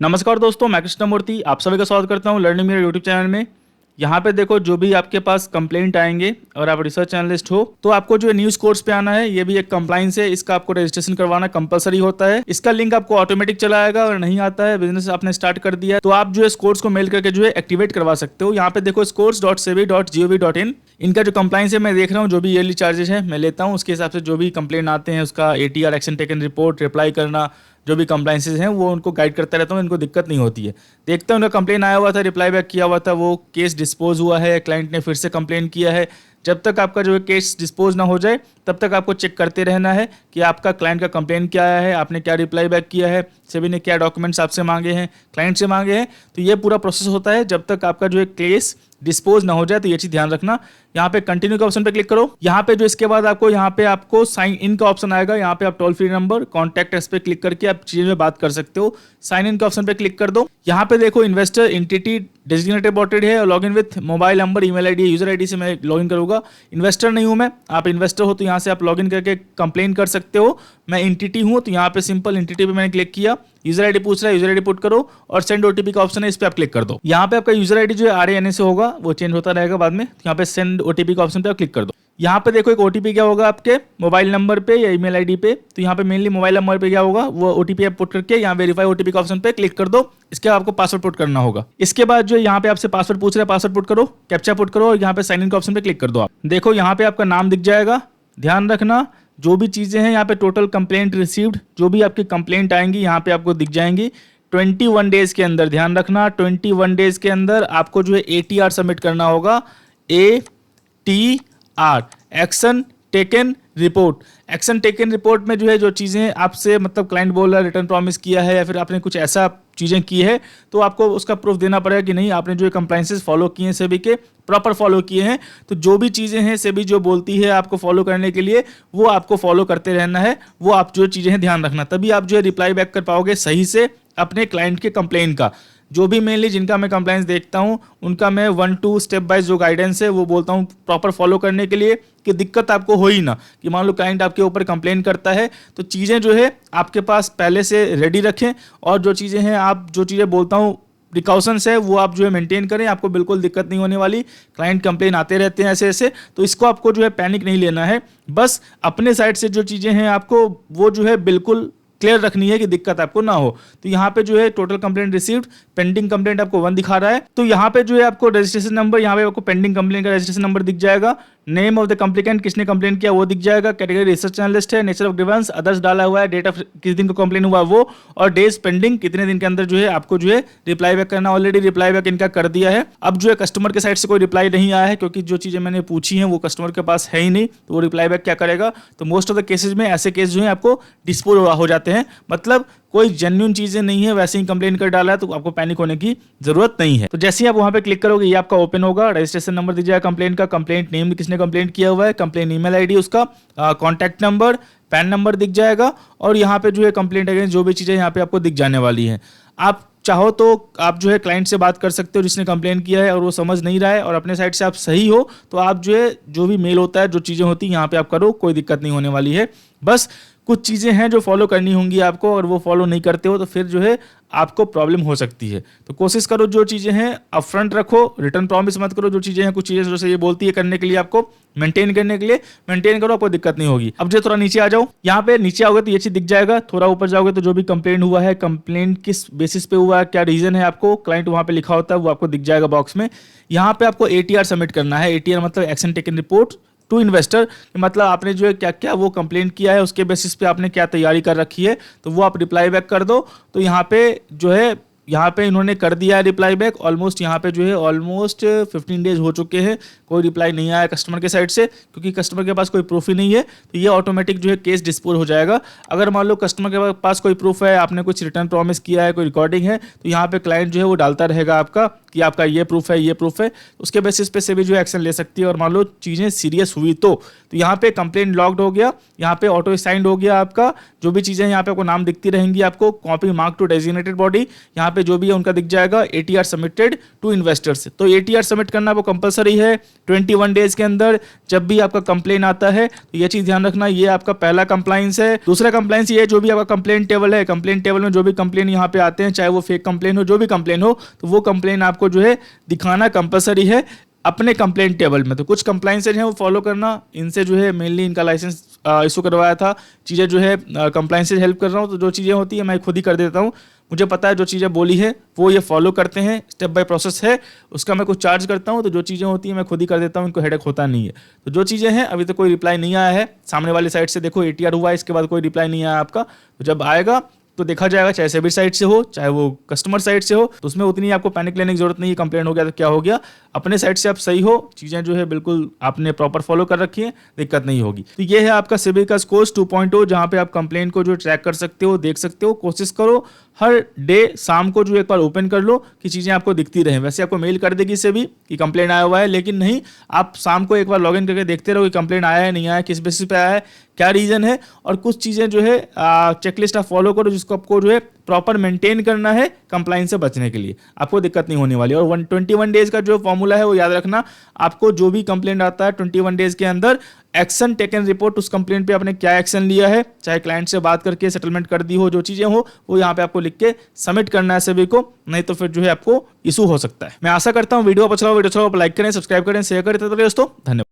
नमस्कार दोस्तों, मैं कृष्णमूर्ति आप सभी का स्वागत करता हूं लर्निंग मेरे यूट्यूब चैनल में। यहाँ पे देखो, जो भी आपके पास कंप्लेंट आएंगे और आप रिसर्च एनालिस्ट हो तो आपको जो न्यूज़ कोर्स पे आना है। ये भी एक कंप्लाइंस है, इसका आपको रजिस्ट्रेशन करवाना कंपलसरी होता है। इसका लिंक आपको ऑटोमेटिक चला आएगा और नहीं आता है, बिजनेस आपने स्टार्ट कर दिया तो आप जो है इस कोर्स को मेल करके जो है एक्टिवेट करवा सकते हो। यहाँ पे देखो course.sebi.gov.in, इनका जो कंप्लाइंस है मैं देख रहा हूँ, जो भी ईयरली चार्जेस है मैं लेता हूँ, उसके हिसाब से जो भी कंप्लेंट आते हैं उसका ATR action taken report reply करना, जो भी कंप्लाइंसेज हैं वो उनको गाइड करता रहता हूँ। इनको दिक्कत नहीं होती है। देखता हूँ उनका कंप्लेन आया हुआ था, रिप्लाई बैक किया हुआ था, वो केस डिस्पोज हुआ है, क्लाइंट ने फिर से कंप्लेन किया है। जब तक आपका जो है केस डिस्पोज ना हो जाए तब तक आपको चेक करते रहना है कि आपका क्लाइंट का कंप्लेन क्या आया है, आपने क्या रिप्लाई बैक किया है, सभी ने क्या डॉक्यूमेंट्स आपसे मांगे हैं, क्लाइंट से मांगे हैं। तो ये पूरा प्रोसेस होता है जब तक आपका जो है केस डिस्पोज ना हो जाए। तो ये चीज़ ध्यान रखना। यहाँ पे कंटिन्यू के ऑप्शन पे क्लिक करो। यहाँ पे जो इसके बाद आपको साइन इन का ऑप्शन आएगा। यहाँ पे आप toll free number contact us पे क्लिक करके आप चीज़ में बात कर सकते हो। साइन इन के ऑप्शन पे क्लिक कर दो। यहाँ पे देखो इन्वेस्टर एंटिटी डेजिग्नेटेड बॉटेड है और login with mobile number email ID user ID से मैं लॉगिन करूंगा। इन्वेस्टर नहीं हूं मैं, आप इन्वेस्टर हो तो यहाँ से आप लॉगिन करके कंप्लेन कर सकते हो। मैं एंटिटी हूं तो यहाँ पे सिंपल एंटिटी पे मैंने क्लिक किया। यूजर आईडी पूछ रहा है, यूजर आईडी पुट करो और सेंड ओटीपी का ऑप्शन है, इस पे आप क्लिक कर दो। यहाँ पे आपका यूजर आईडी जो है RANA से होगा, वो चेंज होता रहेगा बाद में। यहाँ पे सेंड ओटीपी का ऑप्शन पे आप क्लिक कर दो। यहाँ पे देखो एक ओटीपी क्या होगा आपके मोबाइल नंबर पे या ईमेल आईडी पे। तो यहाँ पे मेनली मोबाइल नंबर पे क्या होगा, वो ओटीपी आप पुट करके यहाँ वेरीफाई ओटीपी का ऑप्शन पे क्लिक कर दो। इसके बाद आपको पासवर्ड पुट करना होगा। इसके बाद जो यहाँ पे आपसे पासवर्ड पूछ रहा है, पासवर्ड पुट करो, कैप्चा पुट करो और यहाँ पे साइन इन का ऑप्शन पे क्लिक कर दो। आप देखो यहाँ पे आपका नाम दिख जाएगा। ध्यान रखना जो भी चीजें हैं यहाँ पे टोटल कंप्लेंट रिसीव्ड, जो भी आपकी कंप्लेंट आएंगी यहाँ पे आपको दिख जाएंगी 21 डेज के अंदर। ध्यान रखना 21 डेज के अंदर आपको जो है ATR सबमिट करना होगा। ATR action taken report. Action taken report में जो है जो चीज़ें आपसे मतलब क्लाइंट बोल रहा है, रिटर्न प्रॉमिस किया है या फिर आपने कुछ ऐसा चीज़ें की है तो आपको उसका प्रूफ देना पड़ेगा कि नहीं आपने जो है कंप्लाइंसेस फॉलो किए हैं, सेबी के प्रॉपर फॉलो किए हैं। तो जो भी चीज़ें हैं सेबी जो बोलती है आपको फॉलो करने के लिए, वो आपको फॉलो करते रहना है। वो आप जो चीज़ें हैं ध्यान रखना, तभी आप जो है रिप्लाई बैक कर पाओगे सही से अपने क्लाइंट के कंप्लेन का। जो भी मेनली जिनका मैं कंप्लाइंस देखता हूं उनका मैं 1-2 स्टेप बाय जो गाइडेंस है वो बोलता हूं प्रॉपर फॉलो करने के लिए, कि दिक्कत आपको हो ही ना। कि मान लो क्लाइंट आपके ऊपर कंप्लेन करता है तो चीज़ें जो है आपके पास पहले से रेडी रखें, और जो चीज़ें हैं आप जो चीज़ें बोलता हूँ प्रिकॉशंस है वो आप जो है मेंटेन करें, आपको बिल्कुल दिक्कत नहीं होने वाली। क्लाइंट कंप्लेन आते रहते हैं ऐसे ऐसे, तो इसको आपको जो है पैनिक नहीं लेना है। बस अपने साइड से जो चीज़ें हैं आपको वो जो है बिल्कुल क्लियर रखनी है कि दिक्कत आपको ना हो। तो यहाँ पे जो है total complaint received, pending complaint आपको 1 दिखा रहा है। तो यहाँ पे जो है आपको रजिस्ट्रेशन नंबर, यहाँ पे आपको पेंडिंग कंप्लेंट का रजिस्ट्रेशन नंबर दिख जाएगा। नेम ऑफ द कंप्लेंट, किसने कंप्लेंट किया वो दिख जाएगा। कैटेगरी रिसर्च एनालिस्ट है, नेचर ऑफ ग्रीवेंस अदर्स डाला हुआ है, डेट ऑफ किस दिन को कंप्लेन हुआ वो, और डेज पेंडिंग कितने दिन के अंदर जो है आपको जो है रिप्लाई बैक करना। ऑलरेडी रिप्लाई बैक इनका कर दिया है। अब जो है कस्टमर के साइड से कोई रिप्लाई नहीं आया है, क्योंकि जो चीज़ें मैंने पूछी हैं वो कस्टमर के पास है ही नहीं, तो वो रिप्लाई बैक क्या करेगा। तो मोस्ट ऑफ द केसेज में ऐसे केस जो है आपको डिस्पोज हो जाते हैं, मतलब कोई जेन्युइन चीजें नहीं है, वैसे ही कंप्लेन कर डाला है, तो आपको पैनिक होने की जरूरत नहीं है। तो जैसे ही आप वहां पे क्लिक करोगे ये आपका ओपन होगा। रजिस्ट्रेशन नंबर दिख जाएगा कंप्लेंट का, कंप्लेंट नेम किसने कंप्लेंट किया हुआ है, कंप्लेंट ईमेल आईडी उसका, कॉन्टैक्ट नंबर, पैन नंबर दिख जाएगा, और यहाँ पे जो है कंप्लेंट अगेंस्ट जो भी चीजें यहाँ पे आपको दिख जाने वाली है। आप चाहो तो आप जो है क्लाइंट से बात कर सकते हो जिसने कंप्लेन किया है और वो समझ नहीं रहा है, और अपने साइड से आप सही हो तो आप जो है जो भी मेल होता है, जो चीज़ें होती हैं यहाँ पे आप करो, कोई दिक्कत नहीं होने वाली है। बस कुछ चीज़ें हैं जो फॉलो करनी होंगी आपको, और वो फॉलो नहीं करते हो तो फिर जो है आपको प्रॉब्लम हो सकती है। तो कोशिश करो जो चीज़ें हैं अपफ्रंट रखो, रिटर्न प्रॉमिस मत करो। जो चीज़ें हैं कुछ चीज़ें जैसे ये बोलती है करने के लिए, आपको मेंटेन करने के लिए मेंटेन करो, कोई दिक्कत नहीं होगी। अब जो थोड़ा नीचे आ जाओ, यहाँ पे नीचे आओगे तो ये चीज़ दिख जाएगा। थोड़ा ऊपर जाओगे तो जो भी कंप्लेंट हुआ है, कंप्लेंट किस बेसिस पे हुआ है, क्या रीजन है, आपको क्लाइंट वहाँ पे लिखा होता है वो आपको दिख जाएगा बॉक्स में। यहाँ पे आपको ATR सबमिट करना है। ATR मतलब action taken report to investor, मतलब आपने जो है क्या क्या वो कंप्लेंट किया है, उसके बेसिस पे आपने क्या तैयारी कर रखी है, तो वो आप रिप्लाई बैक कर दो। तो यहाँ पे जो है यहाँ पे इन्होंने कर दिया है रिप्लाई बैक। ऑलमोस्ट यहाँ पे जो है ऑलमोस्ट 15 डेज हो चुके हैं, कोई रिप्लाई नहीं आया कस्टमर के साइड से, क्योंकि कस्टमर के पास कोई प्रूफ ही नहीं है। तो ये ऑटोमेटिक जो है केस डिस्पोज हो जाएगा। अगर मान लो कस्टमर के पास कोई प्रूफ है, आपने कुछ रिटर्न प्रॉमिस किया है, कोई रिकॉर्डिंग है, तो यहाँ पे क्लाइंट जो है वो डालता रहेगा आपका कि आपका ये प्रूफ है, ये प्रूफ है। उसके बेसिस पे से भी जो एक्शन ले सकती है। और मान लो चीज़ें सीरियस हुई तो यहाँ पे कंप्लेंट लॉग्ड हो गया, यहाँ पे ऑटो साइंड हो गया आपका। जो भी चीज़ें यहाँ पे आपको नाम दिखती रहेंगी, आपको copy mark to designated body, यहाँ पे पे जो भी है उनका दिख जाएगा ATR सबमिटेड टू इन्वेस्टर्स। तो ATR सबमिट करना वो कंपलसरी है 21 डेज के अंदर। जब भी आपका कंप्लेन आता है तो ये चीज ध्यान रखना, ये आपका पहला कंप्लाइंस है। दूसरा कंप्लाइंस ये है, जो भी आपका कंप्लेंट टेबल है, कंप्लेंट टेबल में जो भी कंप्लेन यहाँ पे आते हैं, चाहे वो फेक कंप्लेन हो, जो भी कंप्लेन हो, तो वो कंप्लेन आपको जो है दिखाना कंपलसरी है अपने कंप्लेंट टेबल में। तो कुछ कंप्लाइंसेज हैं वो फॉलो करना, इनसे जो है मेनली इनका लाइसेंस इशू करवाया था, चीज़ें जो है कंप्लाइंसेज हेल्प कर रहा हूँ। तो जो चीज़ें होती है मैं खुद ही कर देता हूँ, मुझे पता है जो चीज़ें बोली है वो ये फॉलो करते हैं, स्टेप बाय प्रोसेस है, उसका मैं कुछ चार्ज करता हूँ। तो जो चीज़ें होती हैं मैं खुद ही कर देता हूँ, इनको हेडेक होता नहीं है। तो जो चीज़ें हैं अभी तक कोई रिप्लाई नहीं आया है सामने वाली साइड से, देखो ATR हुआ है, इसके बाद कोई रिप्लाई नहीं आया आपका। तो जब आएगा तो देखा जाएगा, चाहे सेबी साइड से हो चाहे वो कस्टमर साइड से हो, तो उसमें उतनी आपको पैनिक लेने की जरूरत नहीं है। कंप्लेंट हो गया तो क्या हो गया, अपने साइड से आप सही हो, चीज़ें जो है बिल्कुल आपने प्रॉपर फॉलो कर रखी है, दिक्कत नहीं होगी। तो ये है आपका सेबी का स्कोर्स 2.0, जहाँ पे आप कंप्लेंट को जो ट्रैक कर सकते हो, देख सकते हो। कोशिश करो हर डे शाम को जो एक बार ओपन कर लो कि चीज़ें आपको दिखती रहें। वैसे आपको मेल कर देगी सेबी कि कंप्लेंट आया हुआ है, लेकिन नहीं, आप शाम को एक बार लॉगिन करके देखते रहो कि कंप्लेंट आया है नहीं आया, किस बेसिस पे आया है, क्या रीज़न है। और कुछ चीज़ें जो है चेकलिस्ट आप फॉलो करो, जिसको आपको जो है प्रॉपर मेंटेन करना है कंप्लाइंस से बचने के लिए, आपको दिक्कत नहीं होने वाली। और 21 डेज का जो फॉर्मूला है वो याद रखना, आपको जो भी कंप्लेंट आता है 21 डेज के अंदर एक्शन टेकन रिपोर्ट, उस कंप्लेंट पे आपने क्या एक्शन लिया है, चाहे क्लाइंट से बात करके सेटलमेंट कर दी हो, जो चीज़ें हो वो यहाँ पे आपको लिख के सबमिट करना है सभी को, नहीं तो फिर जो है आपको इशू हो सकता है। मैं आशा करता हूँ वीडियो अच्छा लगा, वीडियो अच्छा लगा लाइक करें, सब्सक्राइब करें, शेयर करें। तो दोस्तों धन्यवाद।